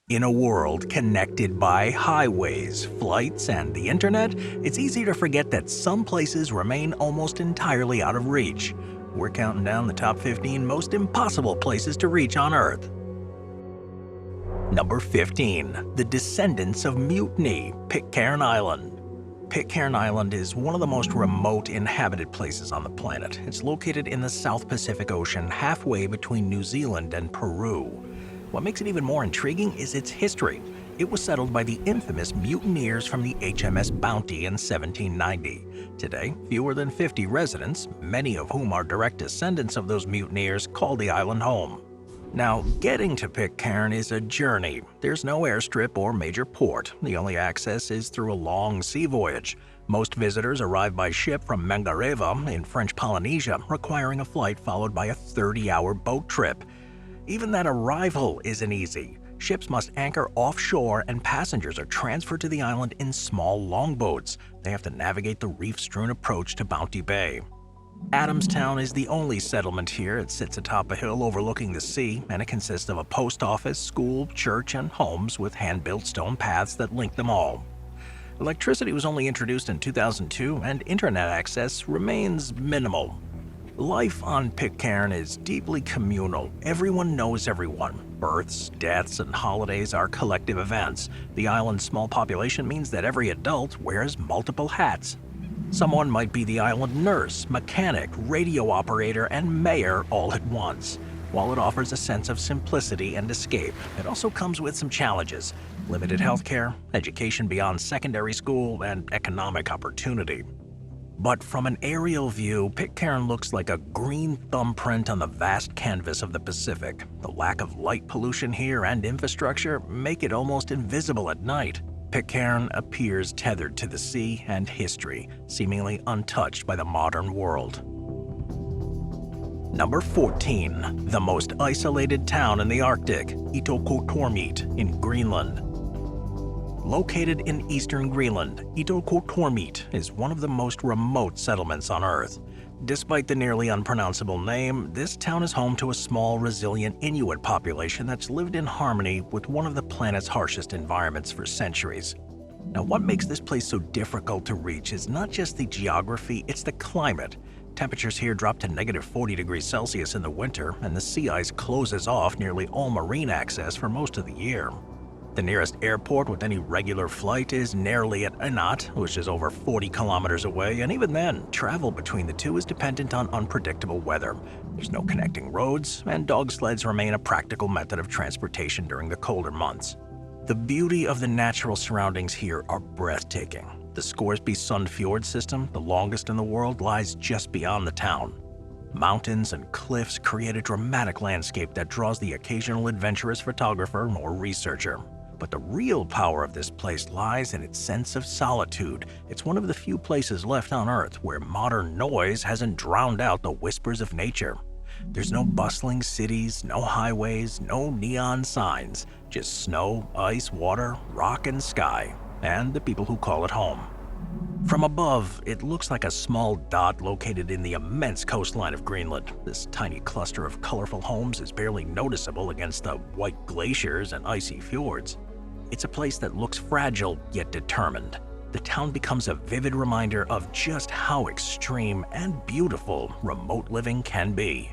In a world connected by highways, flights, and the internet, it's easy to forget that some places remain almost entirely out of reach. We're counting down the top 15 most impossible places to reach on Earth. Number 15. The Descendants of Mutiny, Pitcairn Island. Pitcairn Island is one of the most remote inhabited places on the planet. It's located in the South Pacific Ocean, halfway between New Zealand and Peru. What makes it even more intriguing is its history. It was settled by the infamous mutineers from the HMS Bounty in 1790. Today, fewer than 50 residents, many of whom are direct descendants of those mutineers, call the island home. Now, getting to Pitcairn is a journey. There's no airstrip or major port. The only access is through a long sea voyage. Most visitors arrive by ship from Mangareva in French Polynesia, requiring a flight followed by a 30-hour boat trip. Even that arrival isn't easy. Ships must anchor offshore and passengers are transferred to the island in small longboats. They have to navigate the reef-strewn approach to Bounty Bay. Adamstown is the only settlement here. It sits atop a hill overlooking the sea, and it consists of a post office, school, church, and homes with hand-built stone paths that link them all. Electricity was only introduced in 2002, and internet access remains minimal. Life on Pitcairn is deeply communal. Everyone knows everyone. Births, deaths, and holidays are collective events. The island's small population means that every adult wears multiple hats. Someone might be the island nurse, mechanic, radio operator, and mayor all at once. While it offers a sense of simplicity and escape, it also comes with some challenges: limited healthcare, education beyond secondary school, and economic opportunity. But from an aerial view, Pitcairn looks like a green thumbprint on the vast canvas of the Pacific. The lack of light pollution here and infrastructure make it almost invisible at night. Pitcairn appears tethered to the sea and history, seemingly untouched by the modern world. Number 14. The most isolated town in the Arctic, Itokotormiit in Greenland. Located in eastern Greenland, Itokotormiit is one of the most remote settlements on Earth. Despite the nearly unpronounceable name, this town is home to a small, resilient Inuit population that's lived in harmony with one of the planet's harshest environments for centuries. Now, what makes this place so difficult to reach is not just the geography, it's the climate. Temperatures here drop to -40 degrees Celsius in the winter, and the sea ice closes off nearly all marine access for most of the year. The nearest airport with any regular flight is Nairlie at Inat, which is over 40 kilometers away, and even then, travel between the two is dependent on unpredictable weather. There's no connecting roads, and dog sleds remain a practical method of transportation during the colder months. The beauty of the natural surroundings here are breathtaking. The Scoresby Sund Fjord system, the longest in the world, lies just beyond the town. Mountains and cliffs create a dramatic landscape that draws the occasional adventurous photographer or researcher. But the real power of this place lies in its sense of solitude. It's one of the few places left on Earth where modern noise hasn't drowned out the whispers of nature. There's no bustling cities, no highways, no neon signs, just snow, ice, water, rock, and sky, and the people who call it home. From above, it looks like a small dot located in the immense coastline of Greenland. This tiny cluster of colorful homes is barely noticeable against the white glaciers and icy fjords. It's a place that looks fragile yet determined. The town becomes a vivid reminder of just how extreme and beautiful remote living can be.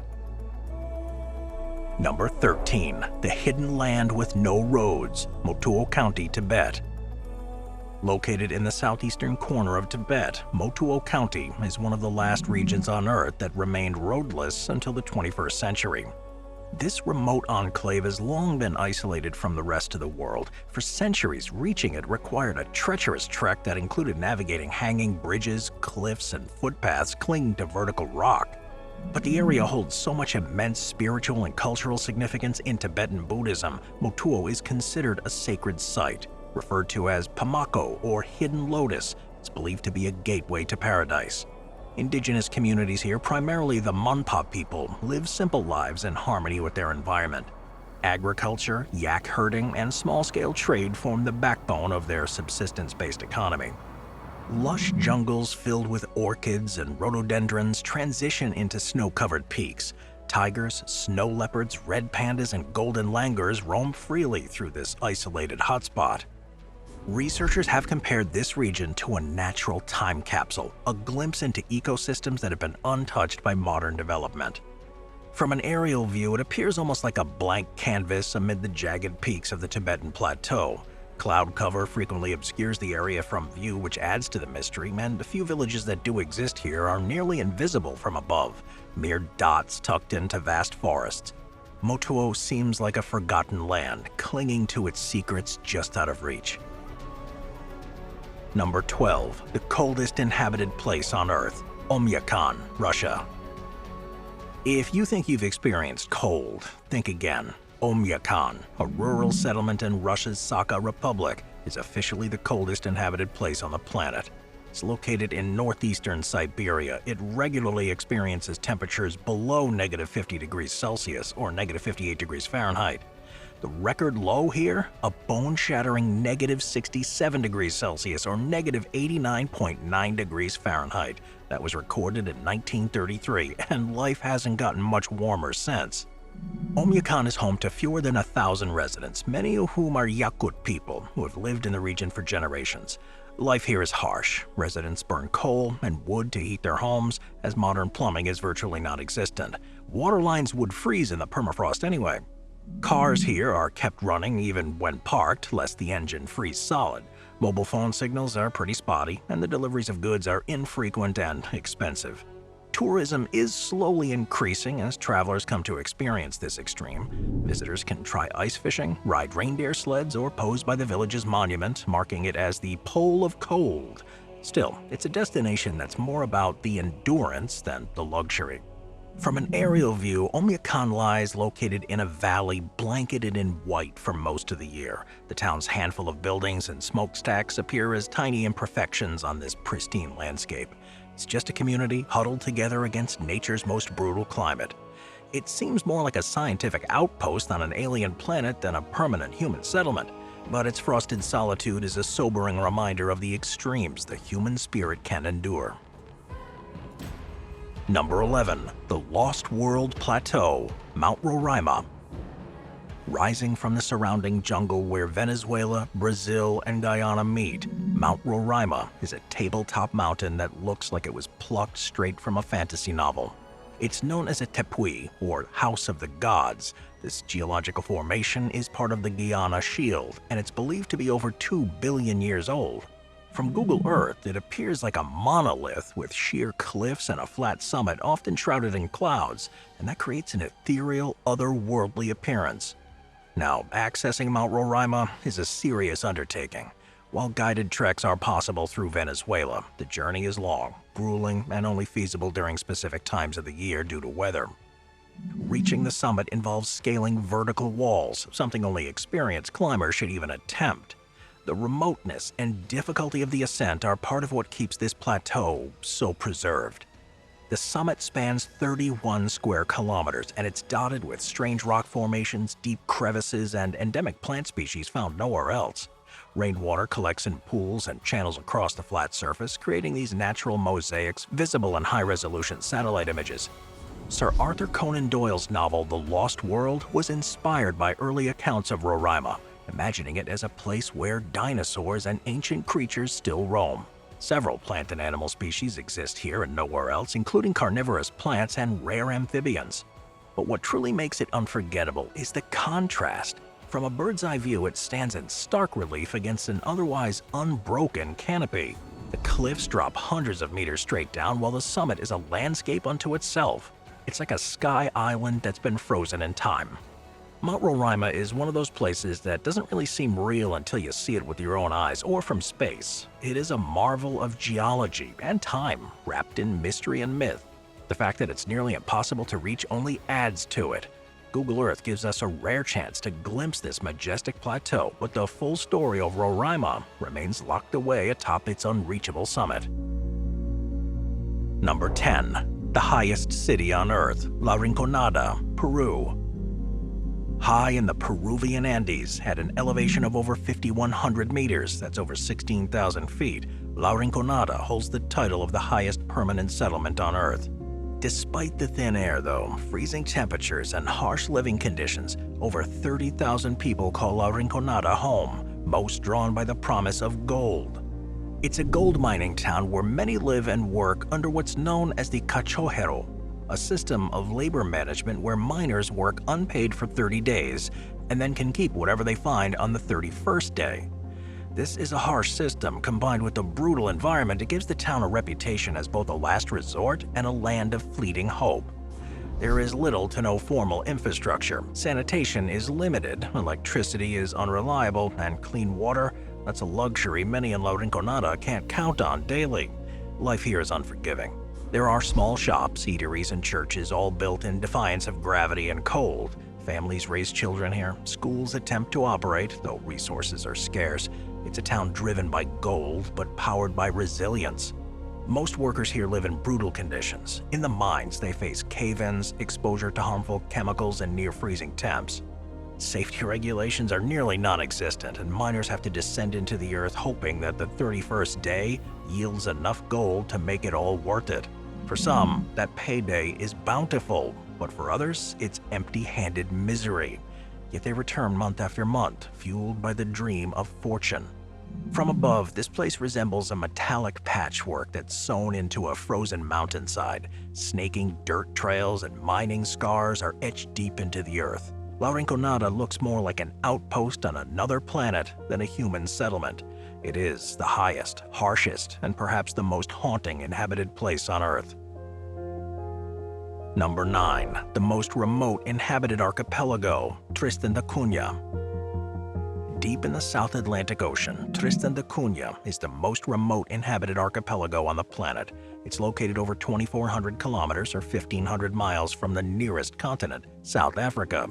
Number 13. The Hidden Land with No Roads, Motuo County, Tibet. Located in the southeastern corner of Tibet, Motuo County is one of the last regions on Earth that remained roadless until the 21st century. This remote enclave has long been isolated from the rest of the world. For centuries, reaching it required a treacherous trek that included navigating hanging bridges, cliffs, and footpaths clinging to vertical rock. But the area holds so much immense spiritual and cultural significance in Tibetan Buddhism, Motuo is considered a sacred site. Referred to as Pamako or Hidden Lotus, it's believed to be a gateway to paradise. Indigenous communities here, primarily the Monpa people, live simple lives in harmony with their environment. Agriculture, yak herding, and small-scale trade form the backbone of their subsistence-based economy. Lush jungles filled with orchids and rhododendrons transition into snow-covered peaks. tigers, snow leopards, red pandas, and golden langurs roam freely through this isolated hotspot. Researchers have compared this region to a natural time capsule, a glimpse into ecosystems that have been untouched by modern development. From an aerial view, it appears almost like a blank canvas amid the jagged peaks of the Tibetan Plateau. Cloud cover frequently obscures the area from view, which adds to the mystery, and the few villages that do exist here are nearly invisible from above, mere dots tucked into vast forests. Motuo seems like a forgotten land, clinging to its secrets just out of reach. Number 12. The coldest inhabited place on Earth, Oymyakon, Russia. If you think you've experienced cold, think again. Oymyakon, a rural settlement in Russia's Sakha Republic, is officially the coldest inhabited place on the planet. It's located in northeastern Siberia. It regularly experiences temperatures below -50 degrees Celsius or -58 degrees Fahrenheit. The record low here, a bone-shattering -67 degrees Celsius or -89.9 degrees Fahrenheit. That was recorded in 1933, and life hasn't gotten much warmer since. Oymyakon is home to fewer than 1,000 residents, many of whom are Yakut people who have lived in the region for generations. Life here is harsh. Residents burn coal and wood to heat their homes, as modern plumbing is virtually non-existent. Water lines would freeze in the permafrost anyway. Cars here are kept running even when parked, lest the engine freeze solid. Mobile phone signals are pretty spotty, and the deliveries of goods are infrequent and expensive. Tourism is slowly increasing as travelers come to experience this extreme. Visitors can try ice fishing, ride reindeer sleds, or pose by the village's monument, marking it as the Pole of Cold. Still, it's a destination that's more about the endurance than the luxury. From an aerial view, Oymyakon lies located in a valley blanketed in white for most of the year. The town's handful of buildings and smokestacks appear as tiny imperfections on this pristine landscape. It's just a community huddled together against nature's most brutal climate. It seems more like a scientific outpost on an alien planet than a permanent human settlement, but its frosted solitude is a sobering reminder of the extremes the human spirit can endure. Number 11. The Lost World Plateau, Mount Roraima. Rising from the surrounding jungle where Venezuela, Brazil, and Guyana meet, Mount Roraima is a tabletop mountain that looks like it was plucked straight from a fantasy novel. It's known as a tepui, or House of the Gods. This geological formation is part of the Guyana Shield, and it's believed to be over 2 billion years old. From Google Earth, it appears like a monolith with sheer cliffs and a flat summit often shrouded in clouds, and that creates an ethereal, otherworldly appearance. Now, accessing Mount Roraima is a serious undertaking. While guided treks are possible through Venezuela, the journey is long, grueling, and only feasible during specific times of the year due to weather. Reaching the summit involves scaling vertical walls, something only experienced climbers should even attempt. The remoteness and difficulty of the ascent are part of what keeps this plateau so preserved. The summit spans 31 square kilometers, and it's dotted with strange rock formations, deep crevices, and endemic plant species found nowhere else. Rainwater collects in pools and channels across the flat surface, creating these natural mosaics visible in high-resolution satellite images. Sir Arthur Conan Doyle's novel The Lost World was inspired by early accounts of Roraima, imagining it as a place where dinosaurs and ancient creatures still roam. Several plant and animal species exist here and nowhere else, including carnivorous plants and rare amphibians. But what truly makes it unforgettable is the contrast. From a bird's-eye view, it stands in stark relief against an otherwise unbroken canopy. The cliffs drop hundreds of meters straight down, while the summit is a landscape unto itself. It's like a sky island that's been frozen in time. Mount Roraima is one of those places that doesn't really seem real until you see it with your own eyes or from space. It is a marvel of geology and time, wrapped in mystery and myth. The fact that it's nearly impossible to reach only adds to it. Google Earth gives us a rare chance to glimpse this majestic plateau, but the full story of Roraima remains locked away atop its unreachable summit. Number 10. The highest city on Earth, La Rinconada, Peru. High in the Peruvian Andes, at an elevation of over 5,100 meters, that's over 16,000 feet, La Rinconada holds the title of the highest permanent settlement on Earth. Despite the thin air, though, freezing temperatures and harsh living conditions, over 30,000 people call La Rinconada home, most drawn by the promise of gold. It's a gold mining town where many live and work under what's known as the cachojero, a system of labor management where miners work unpaid for 30 days and then can keep whatever they find on the 31st day. This is a harsh system combined with a brutal environment. It gives the town a reputation as both a last resort and a land of fleeting hope. There is little to no formal infrastructure. Sanitation is limited, electricity is unreliable, and clean water, that's a luxury many in La Rinconada can't count on daily. Life here is unforgiving. There are small shops, eateries, and churches all built in defiance of gravity and cold. Families raise children here. Schools attempt to operate, though resources are scarce. It's a town driven by gold, but powered by resilience. Most workers here live in brutal conditions. In the mines, they face cave-ins, exposure to harmful chemicals, and near-freezing temps. Safety regulations are nearly non-existent, and miners have to descend into the earth hoping that the 31st day yields enough gold to make it all worth it. For some, that payday is bountiful, but for others, it's empty-handed misery. Yet they return month after month, fueled by the dream of fortune. From above, this place resembles a metallic patchwork that's sewn into a frozen mountainside. Snaking dirt trails and mining scars are etched deep into the earth. La Rinconada looks more like an outpost on another planet than a human settlement. It is the highest, harshest, and perhaps the most haunting inhabited place on Earth. Number 9. The most remote inhabited archipelago, Tristan da Cunha. Deep in the South Atlantic Ocean, Tristan da Cunha is the most remote inhabited archipelago on the planet. It's located over 2,400 kilometers or 1,500 miles from the nearest continent, South Africa.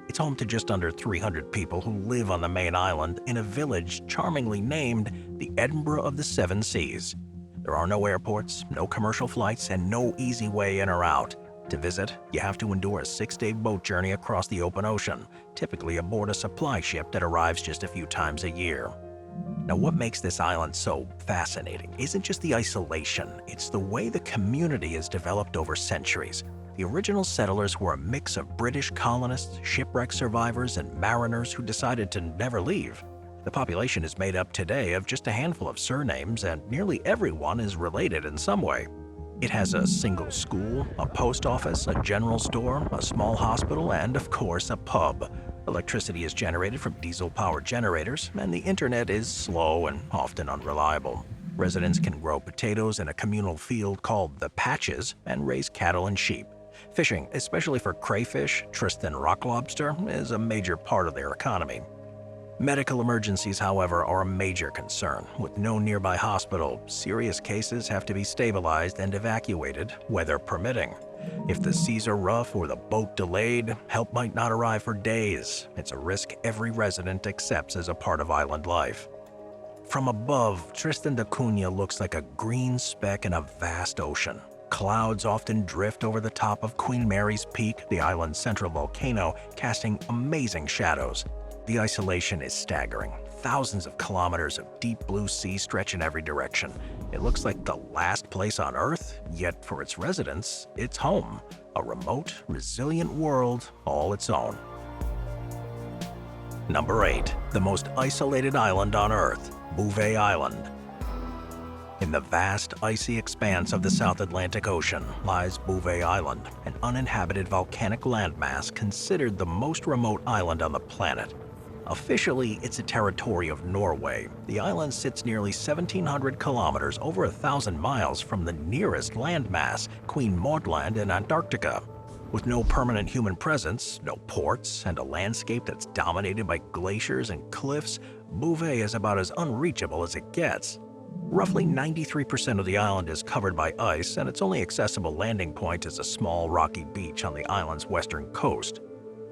It's home to just under 300 people who live on the main island in a village charmingly named the Edinburgh of the Seven Seas. There are no airports, no commercial flights, and no easy way in or out. To visit, you have to endure a 6-day boat journey across the open ocean, typically aboard a supply ship that arrives just a few times a year. Now, what makes this island so fascinating isn't just the isolation, it's the way the community has developed over centuries. The original settlers were a mix of British colonists, shipwreck survivors, and mariners who decided to never leave. The population is made up today of just a handful of surnames, and nearly everyone is related in some way. It has a single school, a post office, a general store, a small hospital, and of course a pub. Electricity is generated from diesel-powered generators, and the internet is slow and often unreliable. Residents can grow potatoes in a communal field called the Patches and raise cattle and sheep. Fishing, especially for crayfish, Tristan rock lobster, is a major part of their economy. Medical emergencies, however, are a major concern. With no nearby hospital, serious cases have to be stabilized and evacuated, weather permitting. If the seas are rough or the boat delayed, help might not arrive for days. It's a risk every resident accepts as a part of island life. From above, Tristan da Cunha looks like a green speck in a vast ocean. Clouds often drift over the top of Queen Mary's Peak, the island's central volcano, casting amazing shadows. The isolation is staggering. Thousands of kilometers of deep blue sea stretch in every direction. It looks like the last place on Earth, yet for its residents, it's home. A remote, resilient world all its own. Number 8. The most isolated island on Earth, Bouvet Island. In the vast, icy expanse of the South Atlantic Ocean lies Bouvet Island, an uninhabited volcanic landmass considered the most remote island on the planet. Officially, it's a territory of Norway. The island sits nearly 1,700 kilometers, over 1,000 miles from the nearest landmass, Queen Maud Land in Antarctica. With no permanent human presence, no ports, and a landscape that's dominated by glaciers and cliffs, Bouvet is about as unreachable as it gets. Roughly 93% of the island is covered by ice, and its only accessible landing point is a small rocky beach on the island's western coast.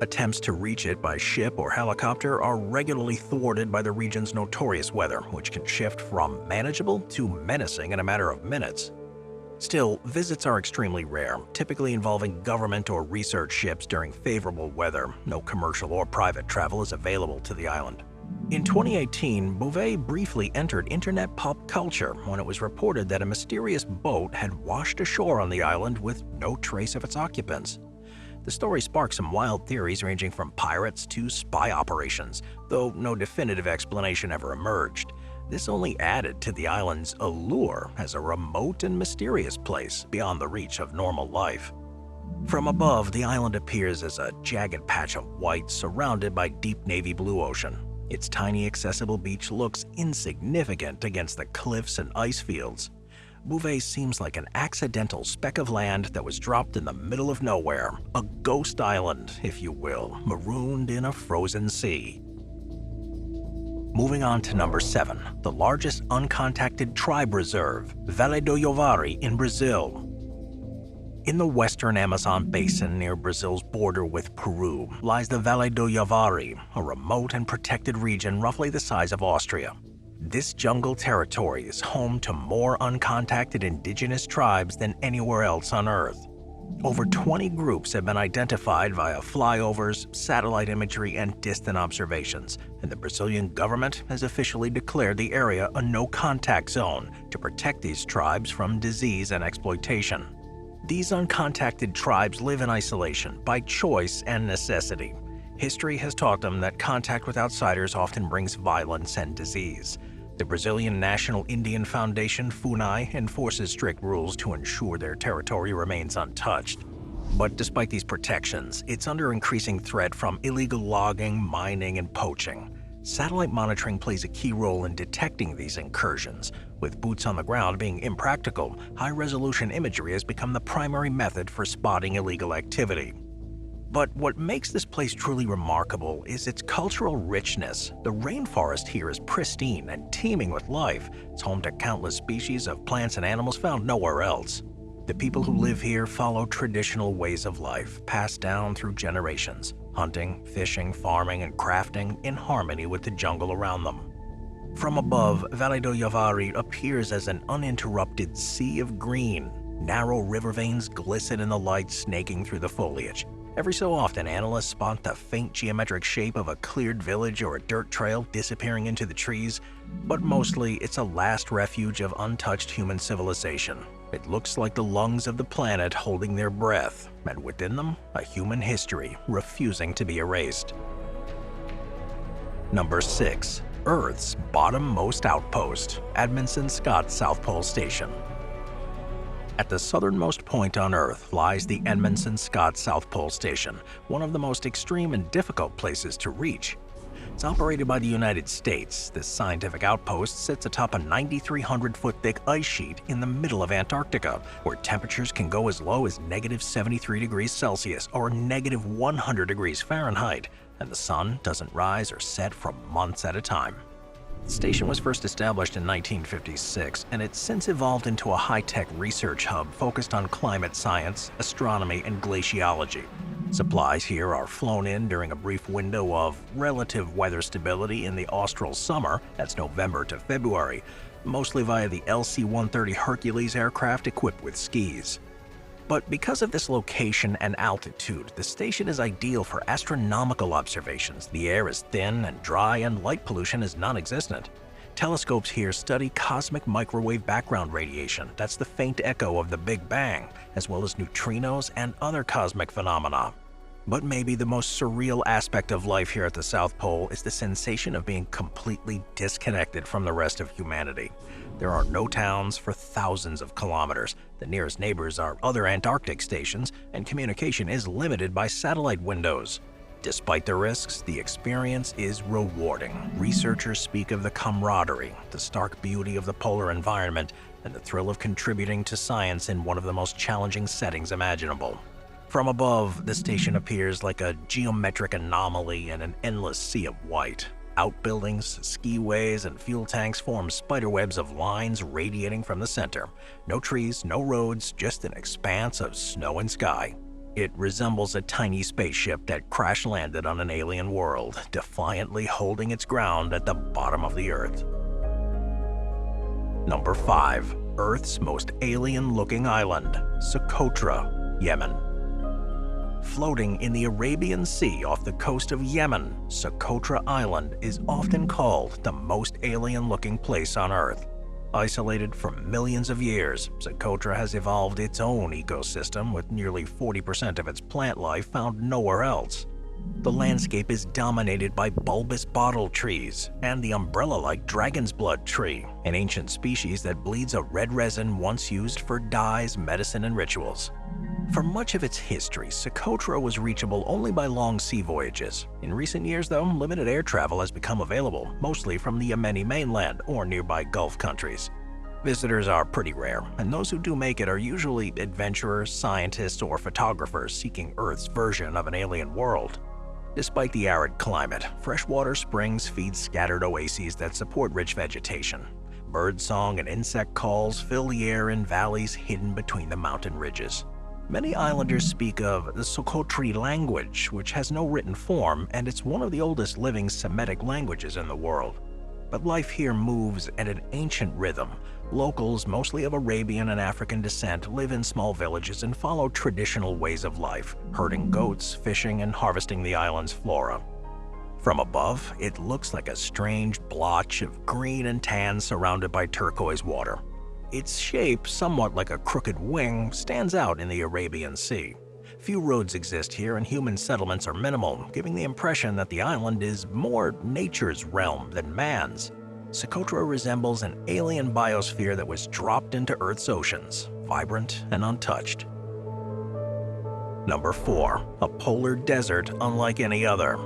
Attempts to reach it by ship or helicopter are regularly thwarted by the region's notorious weather, which can shift from manageable to menacing in a matter of minutes. Still, visits are extremely rare, typically involving government or research ships during favorable weather. No commercial or private travel is available to the island. In 2018, Bouvet briefly entered internet pop culture when it was reported that a mysterious boat had washed ashore on the island with no trace of its occupants. The story sparked some wild theories ranging from pirates to spy operations, though no definitive explanation ever emerged. This only added to the island's allure as a remote and mysterious place beyond the reach of normal life. From above, the island appears as a jagged patch of white surrounded by deep navy blue ocean. Its tiny accessible beach looks insignificant against the cliffs and ice fields. Bouvet seems like an accidental speck of land that was dropped in the middle of nowhere, a ghost island, if you will, marooned in a frozen sea. Moving on to number 7, the largest uncontacted tribe reserve, Vale do Javari in Brazil. In the western Amazon basin near Brazil's border with Peru lies the Vale do Javari, a remote and protected region roughly the size of Austria. This jungle territory is home to more uncontacted indigenous tribes than anywhere else on Earth. Over 20 groups have been identified via flyovers, satellite imagery, and distant observations, and the Brazilian government has officially declared the area a no-contact zone to protect these tribes from disease and exploitation. These uncontacted tribes live in isolation by choice and necessity. History has taught them that contact with outsiders often brings violence and disease. The Brazilian National Indian Foundation, FUNAI, enforces strict rules to ensure their territory remains untouched. But despite these protections, it's under increasing threat from illegal logging, mining, and poaching. Satellite monitoring plays a key role in detecting these incursions. With boots on the ground being impractical, high-resolution imagery has become the primary method for spotting illegal activity. But what makes this place truly remarkable is its cultural richness. The rainforest here is pristine and teeming with life. It's home to countless species of plants and animals found nowhere else. The people who live here follow traditional ways of life, passed down through generations, hunting, fishing, farming, and crafting in harmony with the jungle around them. From above, Vale do Javari appears as an uninterrupted sea of green. Narrow river veins glisten in the light snaking through the foliage. Every so often, analysts spot the faint geometric shape of a cleared village or a dirt trail disappearing into the trees, but mostly it's a last refuge of untouched human civilization. It looks like the lungs of the planet holding their breath, and within them, a human history refusing to be erased. Number 6. Earth's bottom-most outpost, Amundsen Scott South Pole Station. At the southernmost point on Earth lies the Amundsen Scott South Pole Station, one of the most extreme and difficult places to reach. It's operated by the United States. This scientific outpost sits atop a 9,300-foot thick ice sheet in the middle of Antarctica, where temperatures can go as low as -73 degrees Celsius or -100 degrees Fahrenheit, and the sun doesn't rise or set for months at a time. The station was first established in 1956, and it's since evolved into a high-tech research hub focused on climate science, astronomy, and glaciology. Supplies here are flown in during a brief window of relative weather stability in the austral summer, that's November to February, mostly via the LC-130 Hercules aircraft equipped with skis. But because of this location and altitude, the station is ideal for astronomical observations. The air is thin and dry, and light pollution is non-existent. Telescopes here study cosmic microwave background radiation, that's the faint echo of the Big Bang, as well as neutrinos and other cosmic phenomena. But maybe the most surreal aspect of life here at the South Pole is the sensation of being completely disconnected from the rest of humanity. There are no towns for thousands of kilometers. The nearest neighbors are other Antarctic stations, and communication is limited by satellite windows. Despite the risks, the experience is rewarding. Researchers speak of the camaraderie, the stark beauty of the polar environment, and the thrill of contributing to science in one of the most challenging settings imaginable. From above, the station appears like a geometric anomaly in an endless sea of white. Outbuildings, skiways, and fuel tanks form spiderwebs of lines radiating from the center. No trees, no roads, just an expanse of snow and sky. It resembles a tiny spaceship that crash-landed on an alien world, defiantly holding its ground at the bottom of the Earth. Number 5. Earth's most alien-looking island, Socotra, Yemen. Floating in the Arabian Sea off the coast of Yemen, Socotra Island is often called the most alien-looking place on Earth. Isolated for millions of years, Socotra has evolved its own ecosystem with nearly 40% of its plant life found nowhere else. The landscape is dominated by bulbous bottle trees and the umbrella-like dragon's blood tree, an ancient species that bleeds a red resin once used for dyes, medicine, and rituals. For much of its history, Socotra was reachable only by long sea voyages. In recent years, though, limited air travel has become available, mostly from the Yemeni mainland or nearby Gulf countries. Visitors are pretty rare, and those who do make it are usually adventurers, scientists, or photographers seeking Earth's version of an alien world. Despite the arid climate, freshwater springs feed scattered oases that support rich vegetation. Birdsong and insect calls fill the air in valleys hidden between the mountain ridges. Many islanders speak of the Socotri language, which has no written form, and it's one of the oldest living Semitic languages in the world. But life here moves at an ancient rhythm. Locals, mostly of Arabian and African descent, live in small villages and follow traditional ways of life, herding goats, fishing, and harvesting the island's flora. From above, it looks like a strange blotch of green and tan surrounded by turquoise water. Its shape, somewhat like a crooked wing, stands out in the Arabian Sea. Few roads exist here and human settlements are minimal, giving the impression that the island is more nature's realm than man's. Socotra resembles an alien biosphere that was dropped into Earth's oceans, vibrant and untouched. Number 4. A polar desert unlike any other.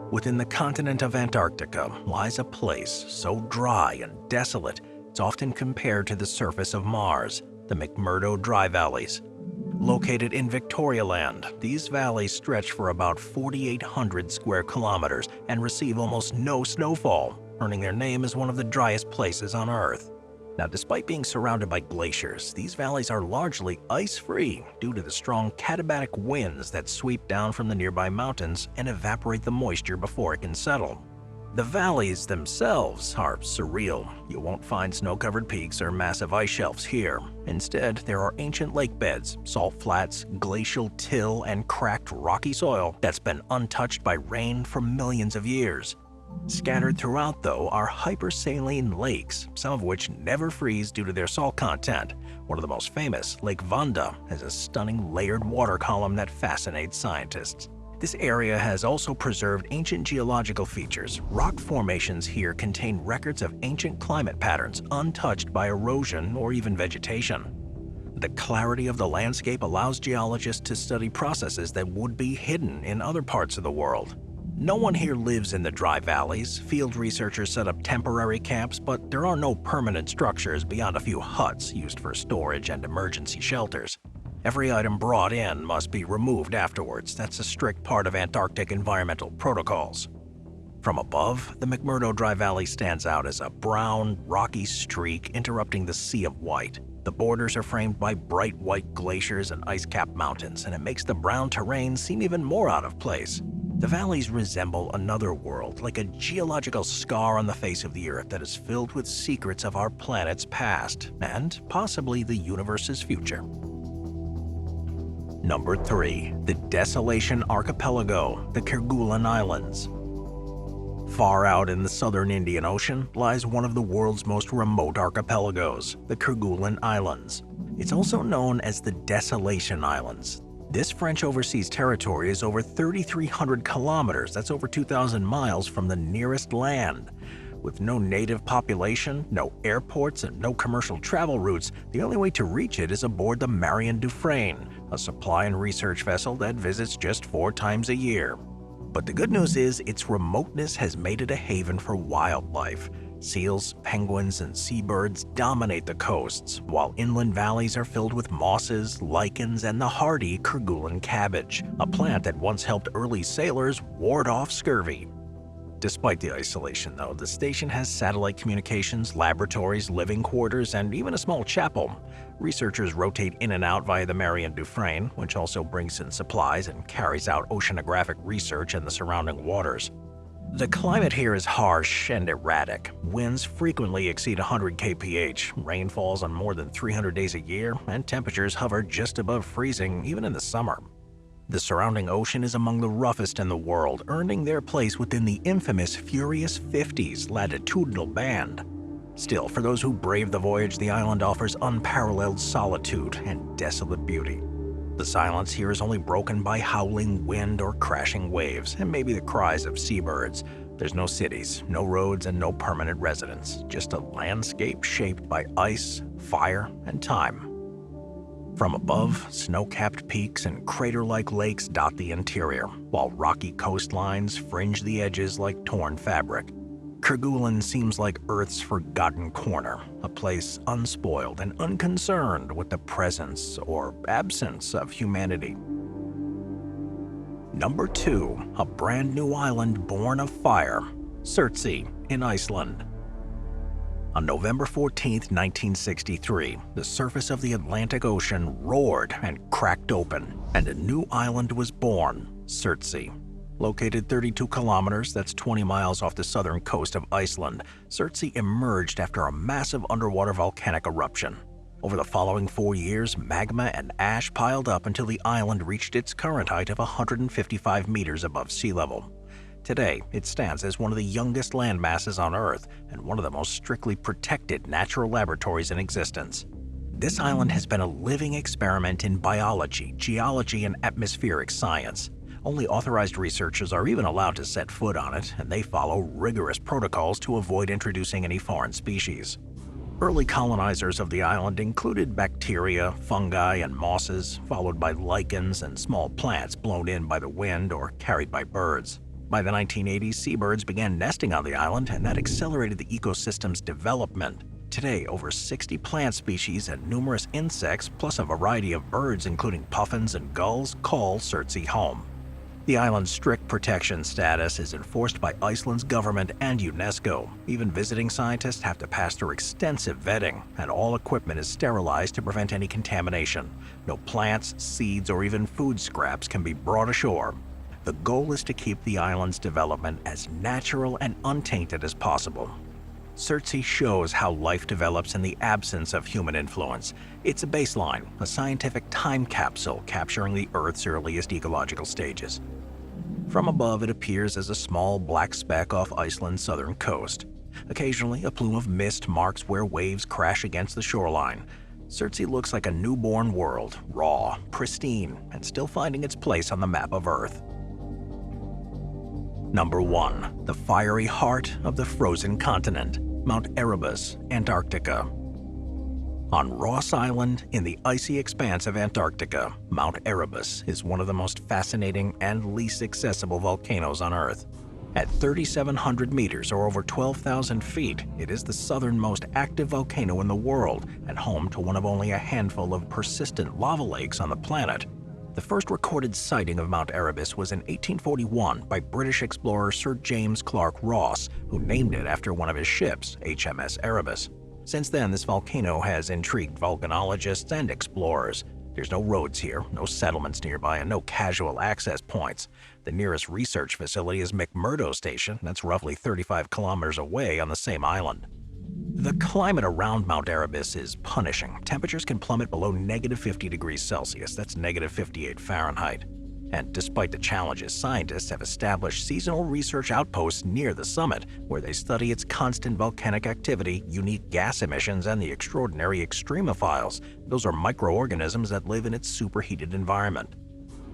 Within the continent of Antarctica lies a place so dry and desolate it's often compared to the surface of Mars, the McMurdo Dry Valleys. Located in Victoria Land, these valleys stretch for about 4,800 square kilometers and receive almost no snowfall, earning their name as one of the driest places on Earth. Now, despite being surrounded by glaciers, these valleys are largely ice-free due to the strong katabatic winds that sweep down from the nearby mountains and evaporate the moisture before it can settle. The valleys themselves are surreal. You won't find snow-covered peaks or massive ice shelves here. Instead, there are ancient lake beds, salt flats, glacial till, and cracked rocky soil that's been untouched by rain for millions of years. Scattered throughout, though, are hypersaline lakes, some of which never freeze due to their salt content. One of the most famous, Lake Vanda, has a stunning layered water column that fascinates scientists. This area has also preserved ancient geological features. Rock formations here contain records of ancient climate patterns untouched by erosion or even vegetation. The clarity of the landscape allows geologists to study processes that would be hidden in other parts of the world. No one here lives in the dry valleys. Field researchers set up temporary camps, but there are no permanent structures beyond a few huts used for storage and emergency shelters. Every item brought in must be removed afterwards. That's a strict part of Antarctic environmental protocols. From above, the McMurdo Dry Valley stands out as a brown, rocky streak interrupting the sea of white. The borders are framed by bright white glaciers and ice-capped mountains, and it makes the brown terrain seem even more out of place. The valleys resemble another world, like a geological scar on the face of the Earth that is filled with secrets of our planet's past, and possibly the universe's future. Number 3. The Desolation Archipelago, the Kerguelen Islands. Far out in the southern Indian Ocean lies one of the world's most remote archipelagos, the Kerguelen Islands. It's also known as the Desolation Islands. This French overseas territory is over 3,300 kilometers, that's over 2,000 miles from the nearest land. With no native population, no airports, and no commercial travel routes, the only way to reach it is aboard the Marion Dufresne, a supply and research vessel that visits just 4 times a year. But the good news is its remoteness has made it a haven for wildlife. Seals, penguins, and seabirds dominate the coasts, while inland valleys are filled with mosses, lichens, and the hardy Kerguelen cabbage, a plant that once helped early sailors ward off scurvy. Despite the isolation, though, the station has satellite communications, laboratories, living quarters, and even a small chapel. Researchers rotate in and out via the Marion Dufresne, which also brings in supplies and carries out oceanographic research in the surrounding waters. The climate here is harsh and erratic. Winds frequently exceed 100 kph, rain falls on more than 300 days a year, and temperatures hover just above freezing even in the summer. The surrounding ocean is among the roughest in the world, earning their place within the infamous Furious 50s latitudinal band. Still, for those who brave the voyage, the island offers unparalleled solitude and desolate beauty. The silence here is only broken by howling wind or crashing waves, and maybe the cries of seabirds. There's no cities, no roads, and no permanent residents, just a landscape shaped by ice, fire, and time. From above, snow-capped peaks and crater-like lakes dot the interior, while rocky coastlines fringe the edges like torn fabric. Kerguelen seems like Earth's forgotten corner, a place unspoiled and unconcerned with the presence or absence of humanity. Number 2, a brand new island born of fire, Surtsey in Iceland. On November 14, 1963, the surface of the Atlantic Ocean roared and cracked open, and a new island was born, Surtsey. Located 32 kilometers, that's 20 miles off the southern coast of Iceland, Surtsey emerged after a massive underwater volcanic eruption. Over the following 4 years, magma and ash piled up until the island reached its current height of 155 meters above sea level. Today, it stands as one of the youngest land masses on Earth and one of the most strictly protected natural laboratories in existence. This island has been a living experiment in biology, geology, and atmospheric science. Only authorized researchers are even allowed to set foot on it, and they follow rigorous protocols to avoid introducing any foreign species. Early colonizers of the island included bacteria, fungi, and mosses, followed by lichens and small plants blown in by the wind or carried by birds. By the 1980s, seabirds began nesting on the island, and that accelerated the ecosystem's development. Today, over 60 plant species and numerous insects, plus a variety of birds including puffins and gulls, call Surtsey home. The island's strict protection status is enforced by Iceland's government and UNESCO. Even visiting scientists have to pass through extensive vetting, and all equipment is sterilized to prevent any contamination. No plants, seeds, or even food scraps can be brought ashore. The goal is to keep the island's development as natural and untainted as possible. Surtsey shows how life develops in the absence of human influence. It's a baseline, a scientific time capsule capturing the Earth's earliest ecological stages. From above, it appears as a small black speck off Iceland's southern coast. Occasionally, a plume of mist marks where waves crash against the shoreline. Surtsey looks like a newborn world, raw, pristine, and still finding its place on the map of Earth. Number 1. The fiery heart of the frozen continent, Mount Erebus, Antarctica. On Ross Island, in the icy expanse of Antarctica, Mount Erebus is one of the most fascinating and least accessible volcanoes on Earth. At 3,700 meters or over 12,000 feet, it is the southernmost active volcano in the world and home to one of only a handful of persistent lava lakes on the planet. The first recorded sighting of Mount Erebus was in 1841 by British explorer Sir James Clark Ross, who named it after one of his ships, HMS Erebus. Since then, this volcano has intrigued volcanologists and explorers. There's no roads here, no settlements nearby, and no casual access points. The nearest research facility is McMurdo Station, that's roughly 35 kilometers away on the same island. The climate around Mount Erebus is punishing. Temperatures can plummet below negative 50 degrees Celsius, that's negative 58 Fahrenheit. And despite the challenges, scientists have established seasonal research outposts near the summit, where they study its constant volcanic activity, unique gas emissions, and the extraordinary extremophiles. Those are microorganisms that live in its superheated environment.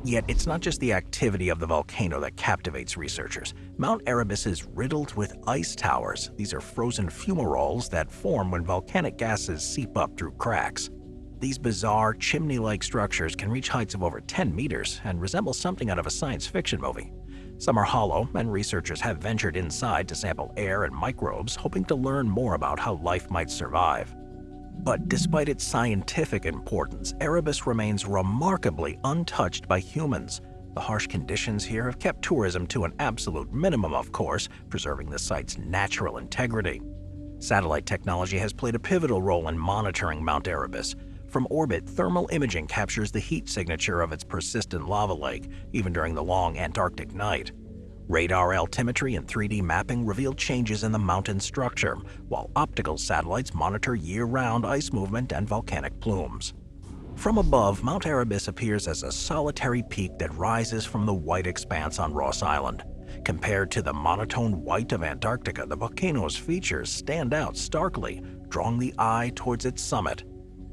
Yet it's not just the activity of the volcano that captivates researchers. Mount Erebus is riddled with ice towers. These are frozen fumaroles that form when volcanic gases seep up through cracks. These bizarre, chimney-like structures can reach heights of over 10 meters and resemble something out of a science fiction movie. Some are hollow, and researchers have ventured inside to sample air and microbes, hoping to learn more about how life might survive. But despite its scientific importance, Erebus remains remarkably untouched by humans. The harsh conditions here have kept tourism to an absolute minimum, of course, preserving the site's natural integrity. Satellite technology has played a pivotal role in monitoring Mount Erebus. From orbit, thermal imaging captures the heat signature of its persistent lava lake, even during the long Antarctic night. Radar altimetry and 3D mapping reveal changes in the mountain structure, while optical satellites monitor year-round ice movement and volcanic plumes. From above, Mount Erebus appears as a solitary peak that rises from the white expanse on Ross Island. Compared to the monotone white of Antarctica, the volcano's features stand out starkly, drawing the eye towards its summit.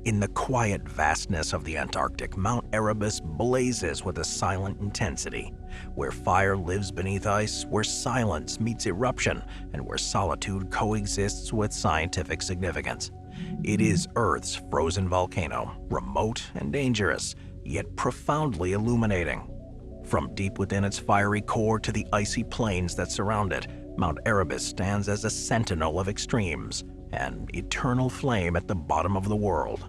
In the quiet vastness of the Antarctic, Mount Erebus blazes with a silent intensity. Where fire lives beneath ice, where silence meets eruption, and where solitude coexists with scientific significance. It is Earth's frozen volcano, remote and dangerous, yet profoundly illuminating. From deep within its fiery core to the icy plains that surround it, Mount Erebus stands as a sentinel of extremes, an eternal flame at the bottom of the world.